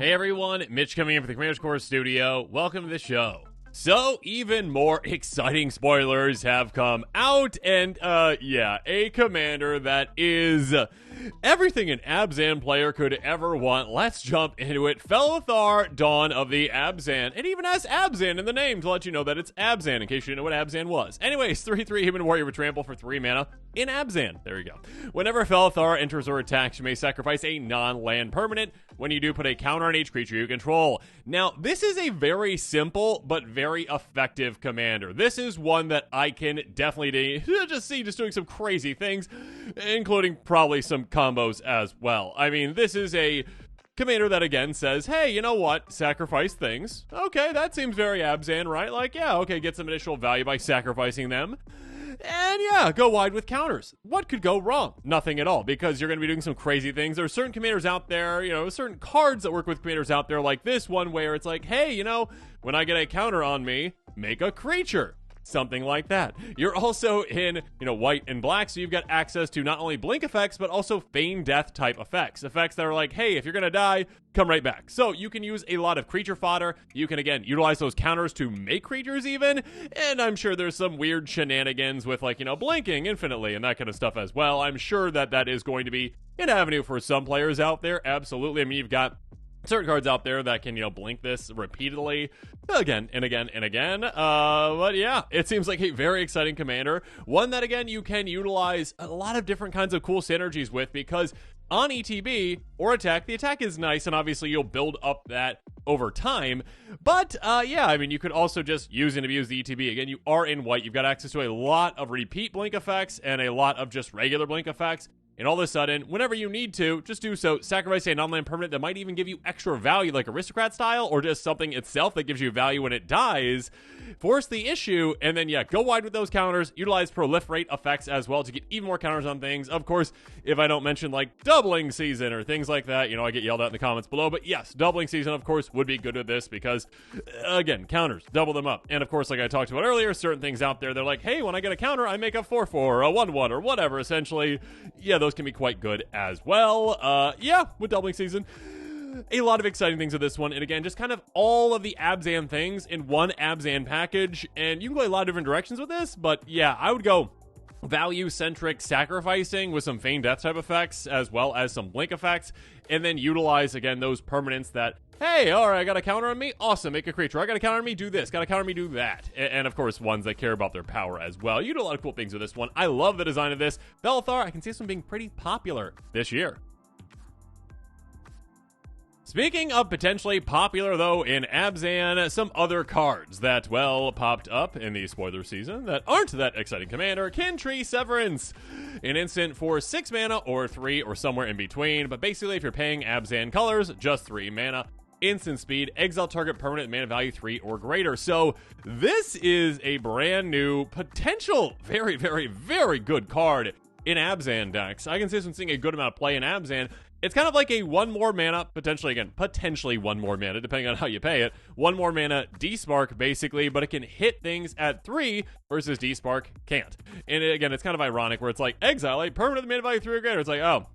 Hey everyone, Mitch coming in for the Commander's Core Studio. Welcome to the show. So, even more exciting spoilers have come out, and a commander that is everything an Abzan player could ever want. Let's jump into it. Felithar, Dawn of the Abzan. It even has Abzan in the name to let you know that it's Abzan, in case you didn't know what Abzan was. Anyways, 3/3 Human Warrior with Trample for 3 mana in Abzan. There you go. Whenever Felithar enters or attacks, you may sacrifice a non-land permanent. When you do, put a counter on each creature you control. Now, this is a very simple but very effective commander. This is one that I can definitely just see doing some crazy things, including probably some combos as well. I mean, this is a commander that again says, hey, you know what? Sacrifice things. Okay, that seems very Abzan, right? Like, yeah, okay, get some additional value by sacrificing them. And yeah, go wide with counters. What could go wrong? Nothing at all, because you're going to be doing some crazy things. There's certain commanders out there, certain cards that work with commanders out there like this one where it's like, hey, when I get a counter on me, make a creature. Something like that. You're also in, white and black, so you've got access to not only blink effects, but also feign death type effects. Effects that are like, hey, if you're gonna die, come right back. So you can use a lot of creature fodder. You can, again, utilize those counters to make creatures even, and I'm sure there's some weird shenanigans with, like, blinking infinitely and that kind of stuff as well. I'm sure that is going to be an avenue for some players out there, absolutely. I mean, you've got certain cards out there that can, blink this repeatedly again and again and again. But yeah, it seems like a very exciting commander. One that, again, you can utilize a lot of different kinds of cool synergies with, because on ETB or attack, the attack is nice, and obviously you'll build up that over time. But yeah, I mean, you could also just use and abuse the ETB. Again, you are in white. You've got access to a lot of repeat blink effects and a lot of just regular blink effects. And all of a sudden, whenever you need to, just do so. Sacrifice a non-land permanent that might even give you extra value, like Aristocrat style, or just something itself that gives you value when it dies. Force the issue, and then, yeah, go wide with those counters. Utilize proliferate effects as well to get even more counters on things. Of course, if I don't mention, like, doubling season or things like that, I get yelled at in the comments below. But yes, doubling season, of course, would be good with this because, again, counters, double them up. And, of course, like I talked about earlier, certain things out there, they're like, hey, when I get a counter, I make a 4/4 or a 1/1 or whatever, essentially. Yeah, those can be quite good as well. Yeah, with doubling season, a lot of exciting things with this one, and again, just kind of all of the Abzan things in one Abzan package, and you can go a lot of different directions with this, but yeah, I would go value-centric sacrificing with some feign death type effects, as well as some blink effects, and then utilize, again, those permanents that, hey, all right, I got a counter on me, awesome, make a creature. I got a counter on me, do this. Got a counter on me, do that. And of course, ones that care about their power as well. You do a lot of cool things with this one. I love the design of this. Felithar, I can see this one being pretty popular this year. Speaking of potentially popular, though, in Abzan, some other cards that, well, popped up in the spoiler season that aren't that exciting commander. Kintree Severance. An instant for 6 mana or 3 or somewhere in between, but basically if you're paying Abzan colors, just 3 mana. Instant speed, exile target permanent, mana value 3 or greater. So this is a brand new, potential, very, very, very good card in Abzan decks. I can see this one seeing a good amount of play in Abzan. It's kind of like a 1 more mana, potentially 1 more mana, depending on how you pay it. 1 more mana D-Spark, basically, but it can hit things at 3 versus D-Spark can't. And again, it's kind of ironic where it's like, exile a permanent mana value 3 or greater. It's like, oh,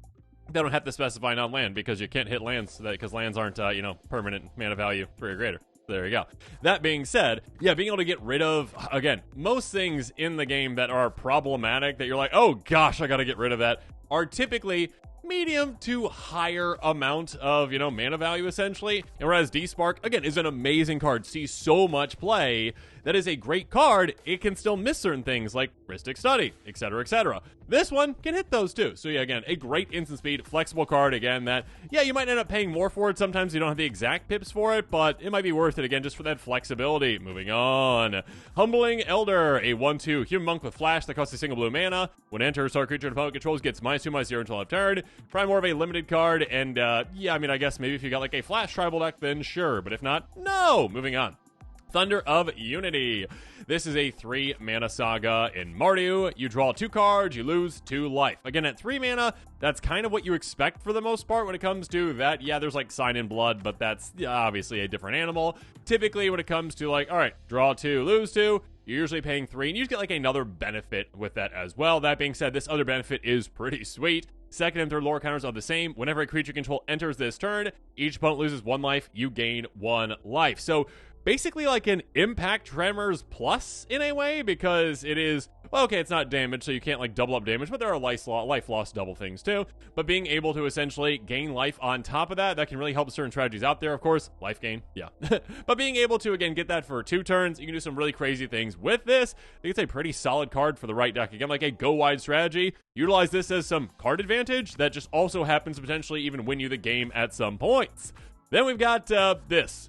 they don't have to specify non-land because you can't hit lands, because lands aren't, permanent mana value 3 or greater. There you go. That being said, yeah, being able to get rid of, again, most things in the game that are problematic, that you're like, oh gosh, I gotta get rid of that, are typically medium to higher amount of, mana value, essentially. And whereas D-Spark, again, is an amazing card, sees so much play, that is a great card, it can still miss certain things like Rhystic Study, etc., etc. This one can hit those too. So yeah, again, a great instant speed, flexible card, again, that, yeah, you might end up paying more for it. Sometimes you don't have the exact pips for it, but it might be worth it, again, just for that flexibility. Moving on. Humbling Elder, a 1/2 human monk with flash that costs a single blue mana. When enters, our creature and opponent controls gets -2/-0 until end of turn. Probably more of a limited card, and yeah, I mean, I guess maybe if you got like a flash tribal deck, then sure, but if not, no. Moving on. Thunder of Unity. This is a 3 mana saga in Mardu. You draw 2 cards, you lose 2 life. Again, at 3 mana, that's kind of what you expect for the most part when it comes to that. Yeah, there's like Sign in Blood, but that's obviously a different animal. Typically, when it comes to like, all right, draw 2, lose 2, you're usually paying 3, and you just get like another benefit with that as well. That being said, this other benefit is pretty sweet. Second and third lore counters are the same. Whenever a creature control enters this turn, each opponent loses 1 life, you gain 1 life. So basically like an Impact Tremors Plus in a way, because it is, well, okay, it's not damage, so you can't like double up damage, but there are life loss double things too. But being able to essentially gain life on top of that, that can really help certain strategies out there. Of course, life gain, yeah. But being able to, again, get that for 2 turns, you can do some really crazy things with this. I think it's a pretty solid card for the right deck. Again, like a go-wide strategy. Utilize this as some card advantage that just also happens to potentially even win you the game at some points. Then we've got this.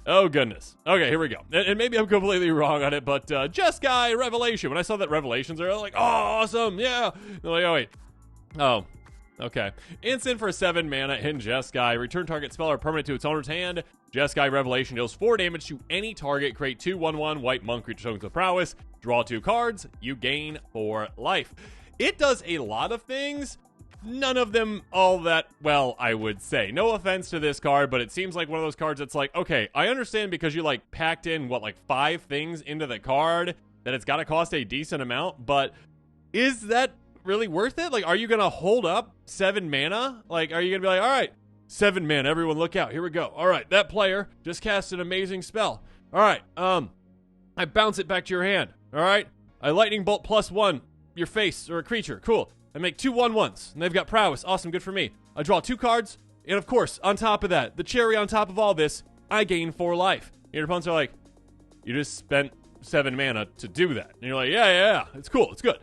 Oh, goodness. Okay, here we go. And maybe I'm completely wrong on it, but Jeskai Revelation. When I saw that Revelations are like, oh, awesome, yeah. They're like, oh, wait. Oh, okay. Instant for 7 mana in Jeskai. Return target spell or permanent to its owner's hand. Jeskai Revelation deals 4 damage to any target. Create 2 1/1 white monk creature tokens with prowess. Draw 2 cards. You gain 4 life. It does a lot of things. None of them all that well, I would say. No offense to this card, but it seems like one of those cards that's like, okay, I understand because you like packed in, what, like 5 things into the card, that it's got to cost a decent amount, but is that really worth it? Like, are you going to hold up 7 mana? Like, are you going to be like, all right, 7 mana, everyone look out, here we go. All right, that player just cast an amazing spell. All right, I bounce it back to your hand. All right, I lightning bolt +1, your face, or a creature, cool. I make 2 1/1s, and they've got prowess. Awesome, good for me. I draw 2 cards, and of course, on top of that, the cherry on top of all this, I gain 4 life. And your opponents are like, you just spent 7 mana to do that. And you're like, yeah, it's cool, it's good.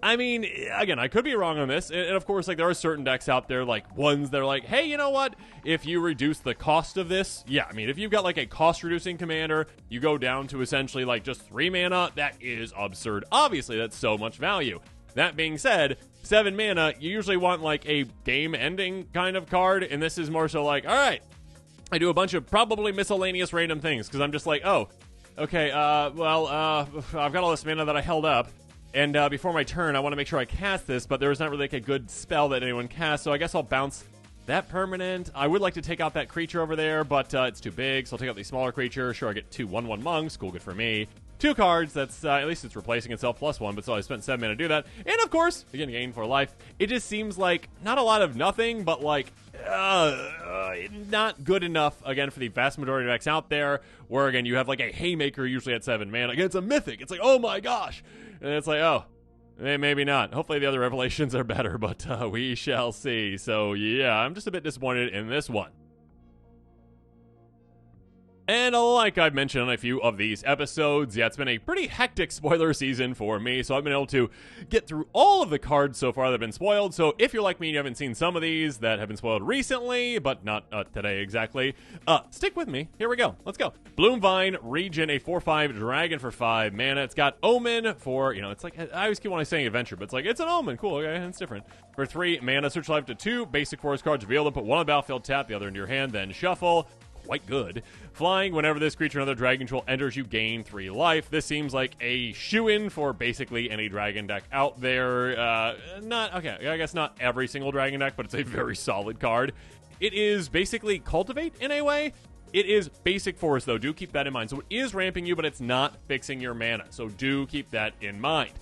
I mean, again, I could be wrong on this, and of course, like, there are certain decks out there, like, ones that are like, hey, you know what? If you reduce the cost of this, yeah, I mean, if you've got, like, a cost-reducing commander, you go down to essentially, like, just 3 mana, that is absurd. Obviously, that's so much value. That being said, 7 mana, you usually want like a game-ending kind of card, and this is more so like, all right, I do a bunch of probably miscellaneous random things, because I'm just like, oh, okay, I've got all this mana that I held up, and before my turn, I want to make sure I cast this, but there's not really like a good spell that anyone casts, so I guess I'll bounce that permanent. I would like to take out that creature over there, but it's too big, so I'll take out the smaller creature. Sure, I get 2 1/1 monks, cool, good for me. 2 cards, that's, at least it's replacing itself +1, but still I spent 7 mana to do that. And of course, again, gain 4 life. It just seems like, not a lot of nothing, but like, not good enough, again, for the vast majority of decks out there, where again, you have like a Haymaker usually at 7 mana. Again, it's a mythic, it's like, oh my gosh! And it's like, oh, maybe not. Hopefully the other Revelations are better, but we shall see. So yeah, I'm just a bit disappointed in this one. And like I've mentioned on a few of these episodes, yeah, it's been a pretty hectic spoiler season for me, so I've been able to get through all of the cards so far that have been spoiled. So if you're like me and you haven't seen some of these that have been spoiled recently, but not today exactly, stick with me. Here we go. Let's go. Bloomvine, Region, a 4/5 dragon for 5 mana. It's got Omen for, you know, it's like, I always keep wanting to say Adventure, but it's like, it's an Omen. Cool, okay, it's different. For 3 mana, search life to 2 basic forest cards, reveal them, put 1 on the battlefield, tap the other into your hand, then shuffle. Quite good. Flying, whenever this creature or another dragon control enters, you gain 3 life. This seems like a shoo-in for basically any dragon deck out there. I guess not every single dragon deck, but it's a very solid card. It is basically Cultivate in a way. It is basic forest, though. Do keep that in mind. So it is ramping you, but it's not fixing your mana. So do keep that in mind.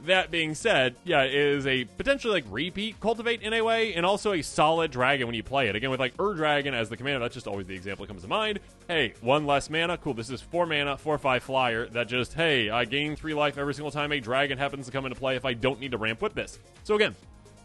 That being said, yeah, it is a potentially like repeat Cultivate in a way, and also a solid dragon when you play it. Again, with like Dragon as the commander, that's just always the example that comes to mind. Hey, 1 less mana, cool, this is 4 mana, 4/5 flyer, that just, hey, I gain 3 life every single time a dragon happens to come into play if I don't need to ramp with this. So again,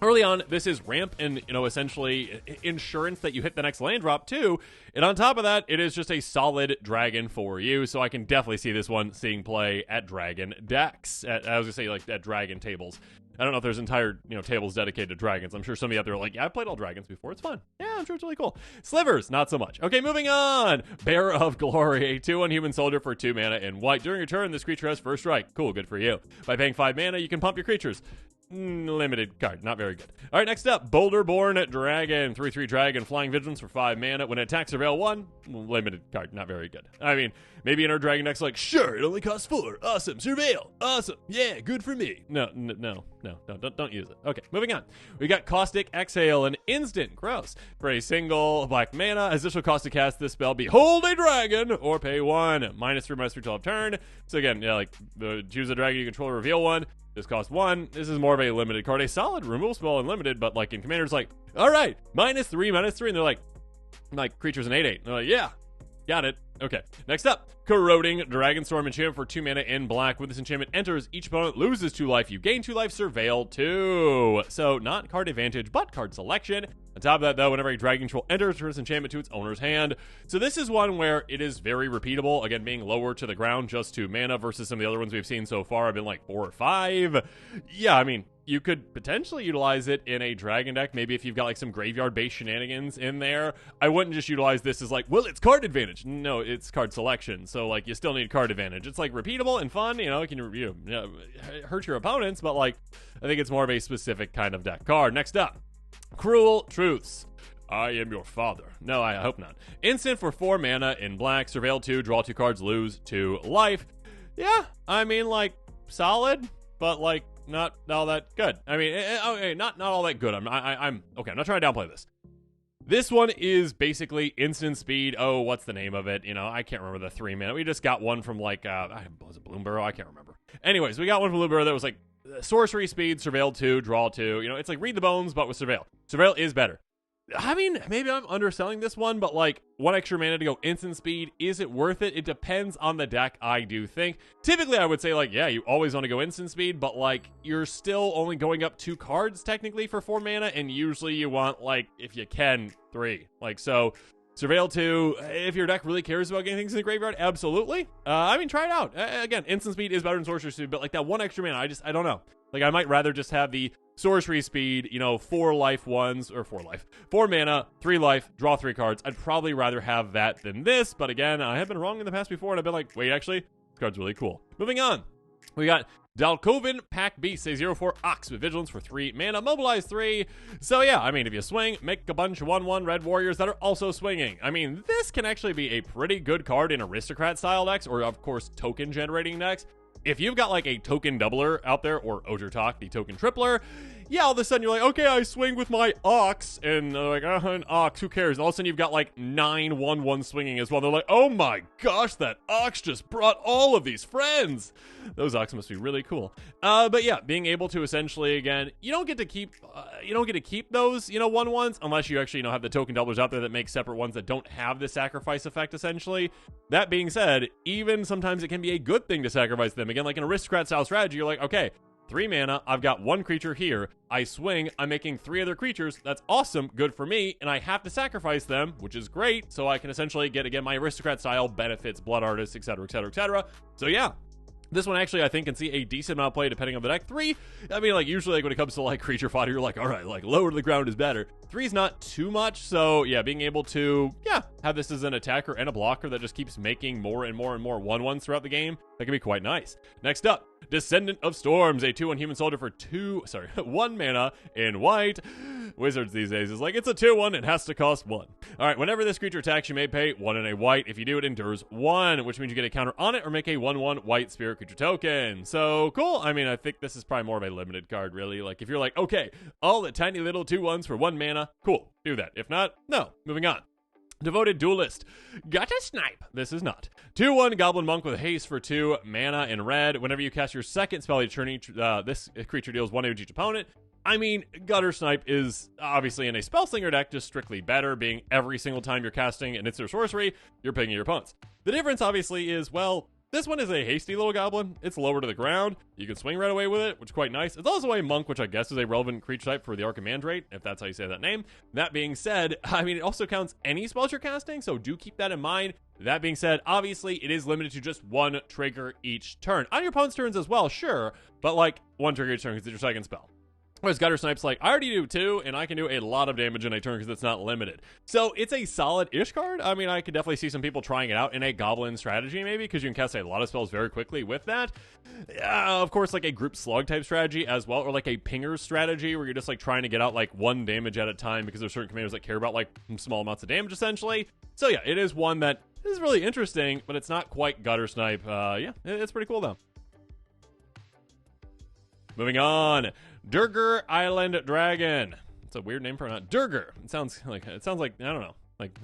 early on, this is ramp and, you know, essentially insurance that you hit the next land drop too. And on top of that, it is just a solid dragon for you. So I can definitely see this one seeing play at dragon decks. I was going to say, like, at dragon tables. I don't know if there's entire, you know, tables dedicated to dragons. I'm sure some of you out there are like, yeah, I've played all dragons before. It's fun. Yeah, I'm sure it's really cool. Slivers, not so much. Okay, moving on. Bearer of Glory, a 2/1 human soldier for 2 mana in white. During your turn, this creature has first strike. Cool, good for you. By paying 5 mana, you can pump your creatures. Limited card, not very good. All right, next up, Boulderborn Dragon, 3/3 Dragon, Flying Vigilance for 5 mana. When it attacks, surveil 1. Limited card, not very good. I mean, maybe in our Dragon deck's like, sure, it only costs 4. Awesome, surveil, awesome, yeah, good for me. No, don't use it. Okay, moving on. We got Caustic Exhale, an instant, gross. For a single black mana, as this will cost to cast this spell, behold a dragon, or pay 1. -3/3 till turn. So again, yeah, like, choose a dragon you control, reveal 1. This costs 1. This is more of a limited card. A solid removal spell and limited, but like in Commander's like, all right, -3, and they're like creatures an 8/8. They're like, yeah, got it. Okay, next up, Corroding Dragonstorm enchantment for 2 mana in black. When this enchantment enters, each opponent loses 2 life. You gain 2 life, surveil 2. So not card advantage, but card selection. On top of that, though, whenever a dragon control enters, returns enchantment to its owner's hand. So this is one where it is very repeatable. Again, being lower to the ground, just 2 mana, versus some of the other ones we've seen so far have been like 4 or 5. Yeah, I mean, you could potentially utilize it in a dragon deck. Maybe if you've got like some graveyard-based shenanigans in there. I wouldn't just utilize this as like, well, it's card advantage. No, it's card selection. So like, you still need card advantage. It's like repeatable and fun. You know, it can hurt your opponents, but like, I think it's more of a specific kind of deck card. Next up, Cruel Truths. I am your father. No, I hope not. Instant for 4 mana in black. Surveil 2, draw 2 cards, lose 2 life. Yeah, I mean, like, solid, but like, not all that good. I mean, okay, not all that good. I'm okay. I'm not trying to downplay this. This one is basically instant speed. Oh, what's the name of it? You know, I can't remember the 3 mana. We just got one from like, was it Bloomburrow? I can't remember. Anyways, we got one from Bloomburrow that was like sorcery speed, surveil 2, draw 2. You know, it's like read the bones, but with surveil. Surveil is better. I mean, maybe I'm underselling this one, but like 1 extra mana to go instant speed, is it worth it? It depends on the deck, I do think. Typically, I would say like, yeah, you always want to go instant speed, but like you're still only going up 2 cards technically for 4 mana, and usually you want like, if you can, 3. Like, so surveil 2, if your deck really cares about getting things in the graveyard, absolutely. I mean, try it out. Again, instant speed is better than sorcery speed, but like that 1 extra mana, I don't know. Like, I might rather just have the sorcery speed, you know, 4 mana, 3 life, draw 3 cards. I'd probably rather have that than this, but again, I have been wrong in the past before, and I've been like, wait, actually, this card's really cool. Moving on, we got Dalkovan Pack Beast, a 0/4 Ox with Vigilance for 3 mana, mobilize 3. So yeah, I mean, if you swing, make a bunch of 1/1 red warriors that are also swinging. I mean, this can actually be a pretty good card in aristocrat style decks, or of course, token generating decks. If you've got like a token doubler out there, or Ojertok, the token tripler, yeah, all of a sudden you're like, okay, I swing with my ox, and they're like, an ox, who cares? And all of a sudden you've got like 9 1/1 swinging as well. They're like, oh my gosh, that ox just brought all of these friends. Those ox must be really cool. But yeah, being able to essentially, again, you don't get to keep those, 1/1s unless you actually, have the token doublers out there that make separate ones that don't have the sacrifice effect, essentially. That being said, even sometimes it can be a good thing to sacrifice them. Again, like an aristocrat style strategy, you're like, okay, 3 mana, I've got 1 creature here, I swing, I'm making 3 other creatures, that's awesome, good for me, and I have to sacrifice them, which is great, so I can essentially get, again, my aristocrat style benefits, blood artists, etc, etc, etc. So yeah, this one actually, I think, can see a decent amount of play depending on the deck. 3, I mean, like, usually, like, when it comes to, like, creature fodder, you're like, all right, like, lower to the ground is better. 3's not too much, so, yeah, being able to, have this as an attacker and a blocker that just keeps making more and more and more 1/1s throughout the game, that can be quite nice. Next up, Descendant of Storms, a 2/1 human soldier for 1 mana in white. Wizards these days is like, it's a 2/1, it has to cost 1. Alright, whenever this creature attacks, you may pay 1 in a white. If you do, it endures 1, which means you get a counter on it or make a 1/1 white spirit creature token. So, cool. I mean, I think this is probably more of a limited card, really. Like, if you're like, okay, all the tiny little 2/1s for 1 mana, cool, do that. If not, no. Moving on. Devoted Duelist. Gotcha snipe. This is not. 2/1 Goblin Monk with haste for 2 mana in red. Whenever you cast your second spell each turn, this creature deals 1 damage each opponent. I mean, Gutter Snipe is obviously in a Spellslinger deck just strictly better, being every single time you're casting an instant sorcery, you're picking your opponents. The difference obviously is, well, this one is a hasty little goblin. It's lower to the ground. You can swing right away with it, which is quite nice. It's also a monk, which I guess is a relevant creature type for the Archimandrate, if that's how you say that name. That being said, I mean, it also counts any spells you're casting, so do keep that in mind. That being said, obviously, it is limited to just 1 trigger each turn. On your opponent's turns as well, sure, but like 1 trigger each turn because it's your second spell. Whereas Gutter Snipe's like, I already do 2, and I can do a lot of damage in a turn because it's not limited. So it's a solid-ish card. I mean, I could definitely see some people trying it out in a Goblin strategy, maybe, because you can cast a lot of spells very quickly with that. Of course, like a group slug type strategy as well, or like a pinger strategy where you're just like trying to get out like 1 damage at a time because there's certain commanders that care about like small amounts of damage, essentially. So yeah, it is one that is really interesting, but it's not quite Gutter Snipe. Yeah, it's pretty cool, though. Moving on. Durgar Island Dragon. It's a weird name for it. Durgar. It sounds like I don't know. Like,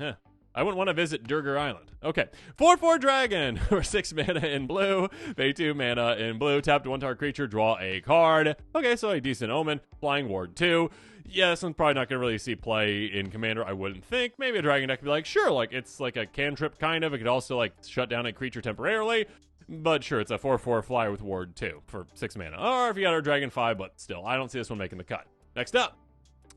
I wouldn't want to visit Durgar Island. Okay. 4/4 Dragon for 6 mana in blue. Pay 2 mana in blue. Tap to 1 target creature. Draw a card. Okay, so a decent omen. Flying Ward 2. Yeah, this one's probably not going to really see play in Commander, I wouldn't think. Maybe a Dragon deck could be like, sure, like it's like a cantrip kind of. It could also like shut down a creature temporarily. But sure, it's a 4/4 flyer with Ward 2 for 6 mana. Or if you got a Dragon 5, but still, I don't see this one making the cut. Next up,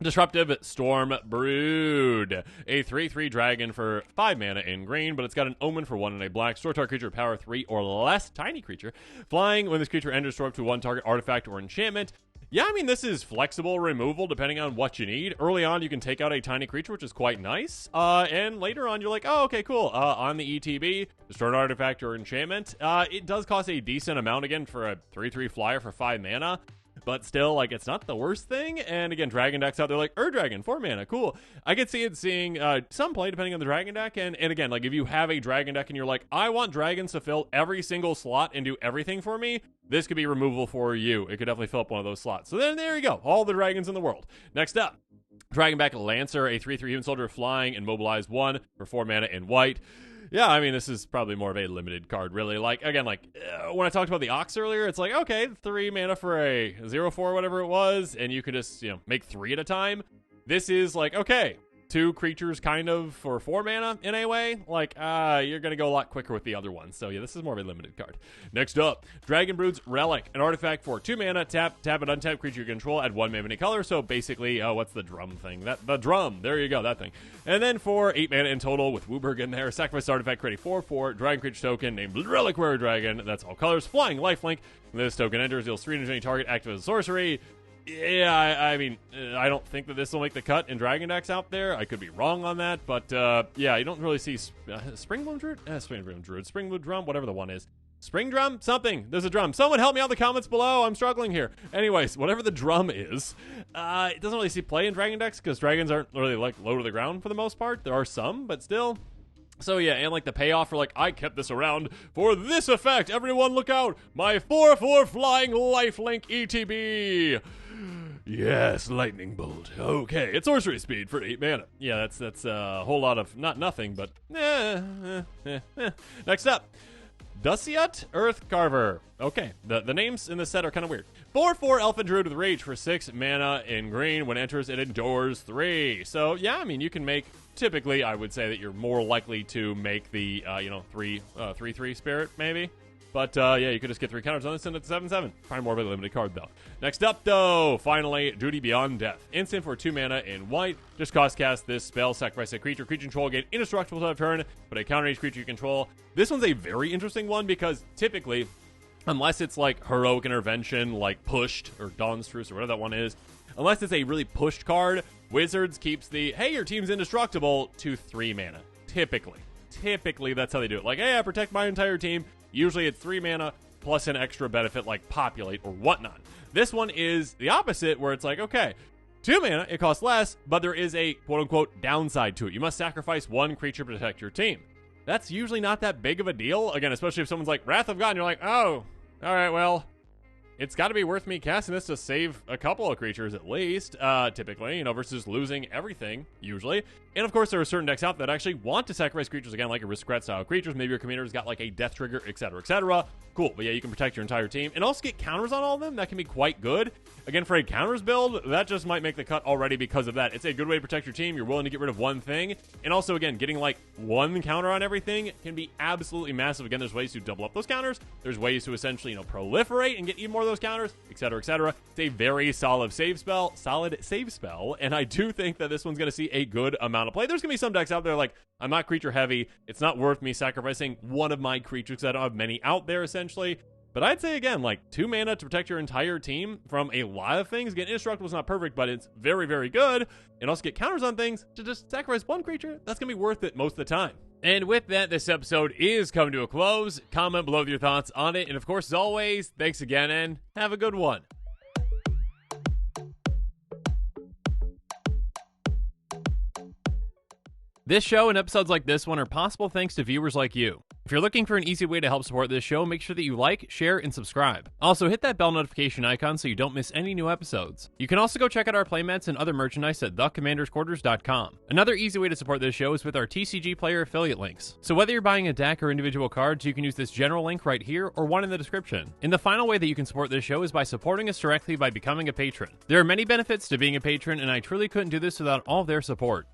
Disruptive Storm Brood. A 3/3 dragon for 5 mana in green, but it's got an omen for 1 and a black. Store target creature, power 3 or less, tiny creature. Flying, when this creature enters, store up to 1 target artifact or enchantment. Yeah, I mean, this is flexible removal depending on what you need. Early on, you can take out a tiny creature, which is quite nice. And later on, you're like, oh, okay, cool. On the ETB, destroy an artifact or enchantment. It does cost a decent amount, again, for a 3/3 flyer for 5 mana. But still, like, it's not the worst thing. And again, Dragon decks out there like, Dragon, 4 mana, cool. I could see it seeing some play depending on the Dragon deck. And again, like, if you have a Dragon deck and you're like, I want dragons to fill every single slot and do everything for me, this could be removal for you. It could definitely fill up one of those slots. So then there you go. All the dragons in the world. Next up, Dragonback Lancer, a 3/3 human soldier flying and mobilize 1 for 4 mana in white. Yeah, I mean, this is probably more of a limited card, really. Like, again, like, when I talked about the Ox earlier, it's like, okay, 3 mana for a 0/4, whatever it was, and you could just, make 3 at a time. This is like, okay, 2 creatures kind of for 4 mana in a way. Like, you're going to go a lot quicker with the other one. So, yeah, this is more of a limited card. Next up, Dragon Brood's Relic, an artifact for 2 mana, tap an untapped creature you control, add 1 mana of any color. So, basically, what's the drum thing? The drum. There you go, that thing. And then for 8 mana in total with Wooburg in there, sacrifice artifact, create a 4/4 Dragon creature token named Reliquary Dragon. That's all colors. Flying lifelink. When this token enters, deals 3 damage to any target, active as a sorcery. Yeah, I mean, I don't think that this will make the cut in Dragon decks out there. I could be wrong on that, but yeah, you don't really see Springbloom Druid? Springbloom Druid, Springbloom Drum, whatever the one is. Spring Drum? Something. There's a drum. Someone help me out in the comments below. I'm struggling here. Anyways, whatever the drum is, it doesn't really see play in Dragon decks because dragons aren't really like low to the ground for the most part. There are some, but still. So yeah, and like the payoff for like, I kept this around for this effect. Everyone look out. My 4/4 flying lifelink ETB. Yes, lightning bolt. Okay, it's sorcery speed for 8 mana. Yeah, that's a whole lot of nothing, but Next up, Dusiat Earth Carver. Okay, the names in this set are kind of weird. 4/4 Elfin Druid with Rage for 6 mana in green. When enters, it endures 3. So yeah, I mean, you can make. Typically, I would say that you're more likely to make the 3/3 spirit maybe. But, yeah, you could just get 3 counters on this and it's 7/7. Probably more of a limited card, though. Next up, though, finally, Duty Beyond Death. Instant for 2 mana in white. Just cost cast this spell, sacrifice a creature. Creature control, gain indestructible till turn. Put a counter each creature you control. This one's a very interesting one because typically, unless it's like Heroic Intervention, like Pushed, or Dawn's Truce, or whatever that one is, unless it's a really pushed card, Wizards keeps the, hey, your team's indestructible, to 3 mana. Typically, that's how they do it. Like, hey, I protect my entire team. Usually it's 3 mana plus an extra benefit like Populate or whatnot. This one is the opposite, where it's like, okay, 2 mana, it costs less, but there is a quote-unquote downside to it. You must sacrifice 1 creature to protect your team. That's usually not that big of a deal. Again, especially if someone's like, Wrath of God, and you're like, oh, all right, well, it's got to be worth me casting this to save a couple of creatures at least, typically, versus losing everything, usually. And, of course, there are certain decks out that actually want to sacrifice creatures, again, like Aristocrat-style creatures. Maybe your commander's got, like, a death trigger, etc., etc. Cool, but yeah, you can protect your entire team. And also get counters on all of them. That can be quite good. Again, for a counters build, that just might make the cut already because of that. It's a good way to protect your team. You're willing to get rid of 1 thing. And also, again, getting, like, 1 counter on everything can be absolutely massive. Again, there's ways to double up those counters. There's ways to essentially, proliferate and get even more of those counters, etc., etc. It's a very solid save spell, and I do think that this one's going to see a good amount of play. There's going to be some decks out there like, I'm not creature heavy. It's not worth me sacrificing one of my creatures because I don't have many out there, essentially. But I'd say again, like 2 mana to protect your entire team from a lot of things. Again, Indestructible is not perfect, but it's very, very good. And also get counters on things to just sacrifice 1 creature. That's going to be worth it most of the time. And with that, this episode is coming to a close. Comment below with your thoughts on it. And of course, as always, thanks again and have a good one. This show and episodes like this one are possible thanks to viewers like you. If you're looking for an easy way to help support this show, make sure that you like, share, and subscribe. Also, hit that bell notification icon so you don't miss any new episodes. You can also go check out our playmats and other merchandise at thecommandersquarters.com. Another easy way to support this show is with our TCG player affiliate links. So whether you're buying a deck or individual cards, you can use this general link right here or one in the description. And the final way that you can support this show is by supporting us directly by becoming a patron. There are many benefits to being a patron, and I truly couldn't do this without all of their support.